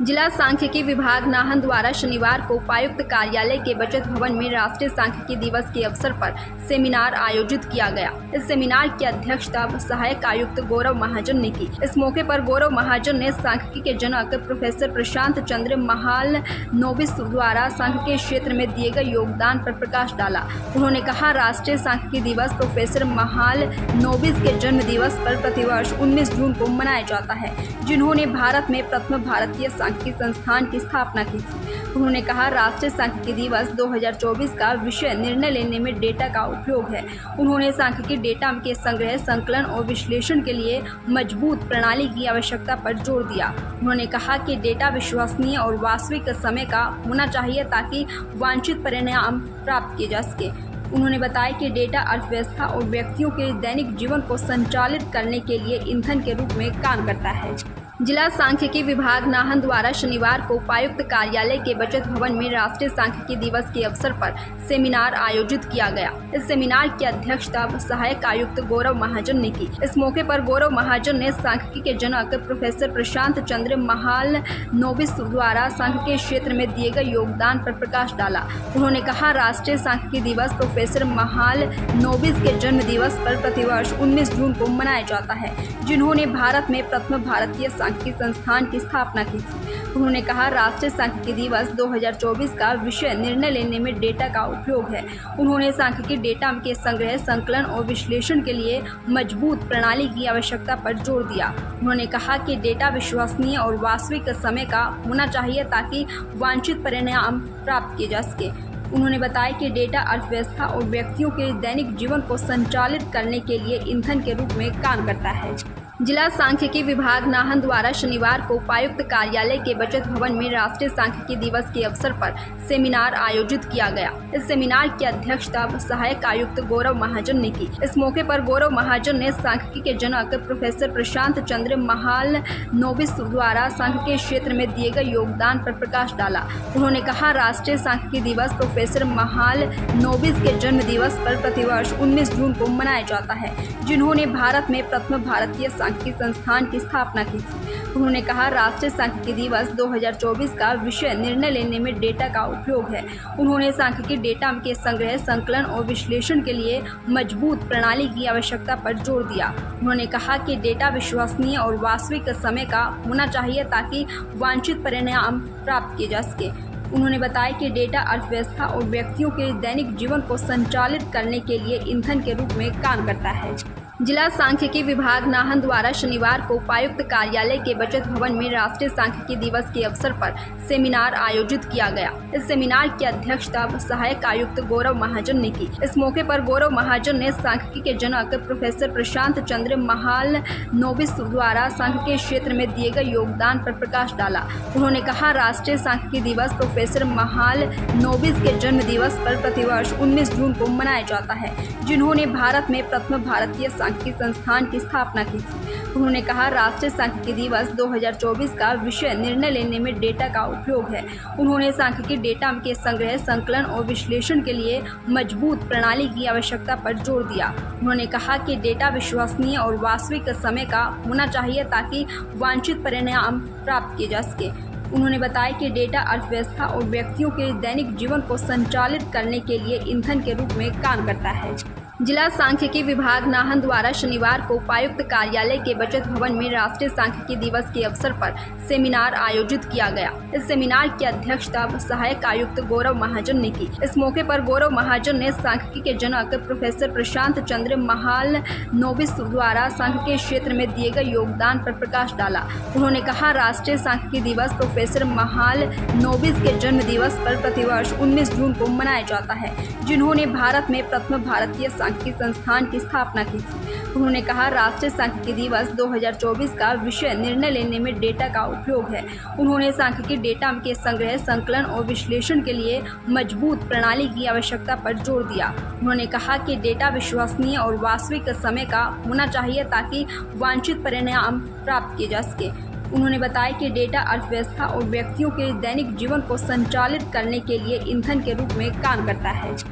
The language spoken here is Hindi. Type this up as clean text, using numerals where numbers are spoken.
जिला सांख्यिकी विभाग नाहन द्वारा शनिवार को उपायुक्त कार्यालय के बचत भवन में राष्ट्रीय सांख्यिकी दिवस के अवसर पर सेमिनार आयोजित किया गया। इस सेमिनार की अध्यक्षता सहायक आयुक्त गौरव महाजन ने की। इस मौके पर गौरव महाजन ने सांख्यिकी के जनक प्रोफेसर प्रशांत चंद्र महालनोबिस द्वारा सांख्यिकी क्षेत्र में दिए गए योगदान पर प्रकाश डाला। उन्होंने कहा, राष्ट्रीय सांख्यिकी दिवस प्रोफेसर महालनोबिस के जन्म दिवस पर प्रतिवर्ष 19 जून को मनाया जाता है, जिन्होंने भारत में प्रथम भारतीय सांख्यिकी संस्थान की स्थापना की थी। उन्होंने कहा, राष्ट्रीय सांख्यिकी दिवस 2024 का विषय निर्णय लेने में डेटा का उपयोग है। उन्होंने सांख्यिकी डेटा के संग्रह, संकलन और विश्लेषण के लिए मजबूत प्रणाली की आवश्यकता पर जोर दिया। उन्होंने कहा कि डेटा विश्वसनीय और वास्तविक समय का होना चाहिए ताकि वांछित परिणाम प्राप्त किए जा सके। उन्होंने बताया कि डेटा अर्थव्यवस्था और व्यक्तियों के दैनिक जीवन को संचालित करने के लिए ईंधन के रूप में काम करता है। जिला सांख्यिकी विभाग नाहन द्वारा शनिवार को उपायुक्त कार्यालय के बचत भवन में राष्ट्रीय सांख्यिकी दिवस के अवसर पर सेमिनार आयोजित किया गया। इस सेमिनार की अध्यक्षता सहायक आयुक्त गौरव महाजन ने की। इस मौके पर गौरव महाजन ने सांख्यिकी के जनक प्रोफेसर प्रशांत चंद्र महालनोबिस द्वारा सांख्यिकी क्षेत्र में दिए गए योगदान पर प्रकाश डाला। उन्होंने कहा, राष्ट्रीय सांख्यिकी दिवस प्रोफेसर महालनोबिस के जन्म दिवस पर प्रतिवर्ष 19 जून को मनाया जाता है, जिन्होंने भारत में प्रथम भारतीय सांख्यिकी संस्थान की स्थापना की थी। उन्होंने कहा, राष्ट्रीय सांख्यिकी दिवस 2024 का विषय निर्णय लेने में डेटा का उपयोग है। उन्होंने सांख्यिकी डेटा के संग्रह, संकलन और विश्लेषण के लिए मजबूत प्रणाली की आवश्यकता पर जोर दिया। उन्होंने कहा कि डेटा विश्वसनीय और वास्तविक समय का होना चाहिए ताकि वांछित परिणाम प्राप्त किए जा सके। उन्होंने बताया कि डेटा अर्थव्यवस्था और व्यक्तियों के दैनिक जीवन को संचालित करने के लिए ईंधन के रूप में काम करता है। जिला सांख्यिकी विभाग नाहन द्वारा शनिवार को उपायुक्त कार्यालय के बचत भवन में राष्ट्रीय सांख्यिकी दिवस के अवसर पर सेमिनार आयोजित किया गया। इस सेमिनार की अध्यक्षता सहायक आयुक्त गौरव महाजन ने की। इस मौके पर गौरव महाजन ने सांख्यिकी के जनक प्रोफेसर प्रशांत चंद्र महालनोबिस द्वारा सांख्यिकी क्षेत्र में दिए गए योगदान पर प्रकाश डाला। उन्होंने कहा, राष्ट्रीय सांख्यिकी दिवस प्रोफेसर महालनोबिस के जन्म दिवस पर प्रतिवर्ष 19 जून को मनाया जाता है, जिन्होंने भारत में प्रथम भारतीय सांख्यिकी संस्थान की स्थापना की थी। उन्होंने कहा, राष्ट्रीय सांख्यिकी दिवस 2024 का विषय निर्णय लेने में डेटा का उपयोग है। उन्होंने सांख्यिकी डेटा के संग्रह, संकलन और विश्लेषण के लिए मजबूत प्रणाली की आवश्यकता पर जोर दिया। उन्होंने कहा कि डेटा विश्वसनीय और वास्तविक समय का होना चाहिए ताकि वांछित परिणाम प्राप्त किए जा सके। उन्होंने बताया कि डेटा अर्थव्यवस्था और व्यक्तियों के दैनिक जीवन को संचालित करने के लिए ईंधन के रूप में काम करता है। जिला सांख्यिकी विभाग नाहन द्वारा शनिवार को उपायुक्त कार्यालय के बचत भवन में राष्ट्रीय सांख्यिकी दिवस के अवसर पर सेमिनार आयोजित किया गया। इस सेमिनार की अध्यक्षता सहायक आयुक्त गौरव महाजन ने की। इस मौके पर गौरव महाजन ने सांख्यिकी के जनक प्रोफेसर प्रशांत चंद्र महालनोबिस द्वारा सांख्यिकी क्षेत्र में दिए गए योगदान पर प्रकाश डाला। उन्होंने कहा, राष्ट्रीय सांख्यिकी दिवस प्रोफेसर महालनोबिस के जन्म दिवस पर प्रतिवर्ष 19 जून को मनाया जाता है, जिन्होंने भारत में प्रथम भारतीय सांख्यिकी संस्थान की स्थापना की थी। उन्होंने कहा, राष्ट्रीय सांख्यिकी दिवस 2024 का विषय निर्णय लेने में डेटा का उपयोग है। उन्होंने सांख्यिकी डेटा के संग्रह, संकलन और विश्लेषण के लिए मजबूत प्रणाली की आवश्यकता पर जोर दिया। उन्होंने कहा कि डेटा विश्वसनीय और वास्तविक समय का होना चाहिए ताकि वांछित परिणाम प्राप्त किए जा सके। उन्होंने बताया कि डेटा अर्थव्यवस्था और व्यक्तियों के दैनिक जीवन को संचालित करने के लिए ईंधन के रूप में काम करता है। जिला सांख्यिकी विभाग नाहन द्वारा शनिवार को उपायुक्त कार्यालय के बचत भवन में राष्ट्रीय सांख्यिकी दिवस के अवसर पर सेमिनार आयोजित किया गया। इस सेमिनार की अध्यक्षता सहायक आयुक्त गौरव महाजन ने की। इस मौके पर गौरव महाजन ने सांख्यिकी के जनक प्रोफेसर प्रशांत चंद्र महालनोबिस द्वारा सांख्यिकी क्षेत्र में दिए गए योगदान पर प्रकाश डाला। उन्होंने कहा, राष्ट्रीय सांख्यिकी दिवस प्रोफेसर महालनोबिस के जन्म दिवस पर प्रतिवर्ष 19 जून को मनाया जाता है, जिन्होंने भारत में प्रथम भारतीय सांख्यिकी संस्थान की स्थापना की थी। उन्होंने कहा, राष्ट्रीय सांख्यिकी दिवस 2024 का विषय निर्णय लेने में डेटा का उपयोग है। उन्होंने सांख्यिकी डेटा के संग्रह, संकलन और विश्लेषण के लिए मजबूत प्रणाली की आवश्यकता पर जोर दिया। उन्होंने कहा कि डेटा विश्वसनीय और वास्तविक समय का होना चाहिए ताकि वांछित परिणाम प्राप्त किए जा सके। उन्होंने बताया कि डेटा अर्थव्यवस्था और व्यक्तियों के दैनिक जीवन को संचालित करने के लिए ईंधन के रूप में काम करता है।